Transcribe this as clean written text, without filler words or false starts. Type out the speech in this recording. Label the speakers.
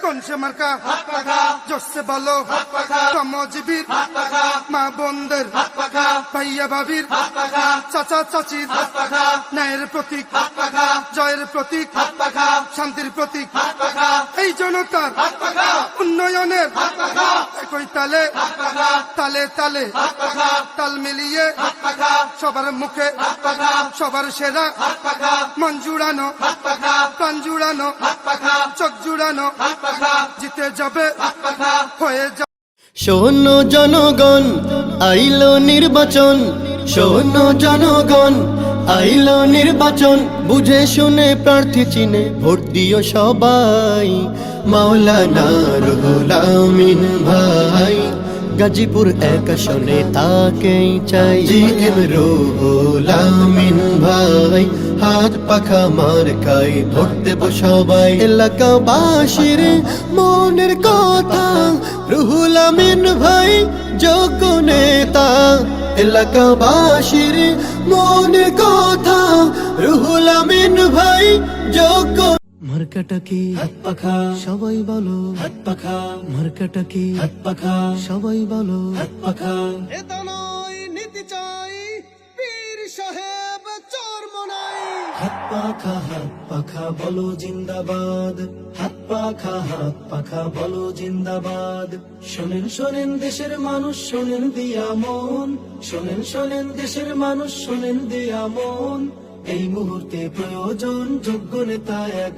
Speaker 1: কোন সে মার্কা জোরসে বলো শ্রমজীবীর মা বোনদের ভাইয়া ভাবির চাচা চাচির ন্যায়ের প্রতীক জয়ের প্রতীক শান্তির প্রতীক এই জনতার উন্নয়নের একই তালে তালে তালে তাল মিলিয়ে সবার মুখে সবার সেরা মন জুড়ানো প্রাণ জুড়ানো চোখ জুড়ানো জিতে যাবে হয়ে যাবে।
Speaker 2: শোনো জনগণ আইলো নির্বাচন, শোনো জনগণ আইলো নির্বাচন, বুঝে শুনে প্রার্থী চিনে ভোট দিও সবাই। মাওলানা রুহুল আমিন ভাই গাজীপুর 1 আসনে তাকেই চাই। জিএম রুহুল আমিন ভাই হাত পাখা মার্কায় ভোট দেব সবাই। এলাকাবাসীর মনের কথা রুহুল আমিন ভাই যোগ্য নেতা। এলাকাবাসীর মনের কথা রুহুল আমিন ভাই যোগ্য। মার্কাটা কি হাত পাখা সবাই বলো, হাত পাখা মার্কাটা কি হাত পাখা সবাই বলো, হাত পাখা।
Speaker 3: এটা নয় নীতি চাই পীর সাহেব চরমনাই।
Speaker 2: হাত পাখা বলো জিন্দাবাদ, হাত পাখা বলো জিন্দাবাদ। শোনেন শোনেন দেশের মানুষ শোনেন দিয়া মন, শোনেন শোনেন দেশের মানুষ শোনেন দিয়া মন। এই মুহূর্তে প্রয়োজন যোগ্য নেতা এক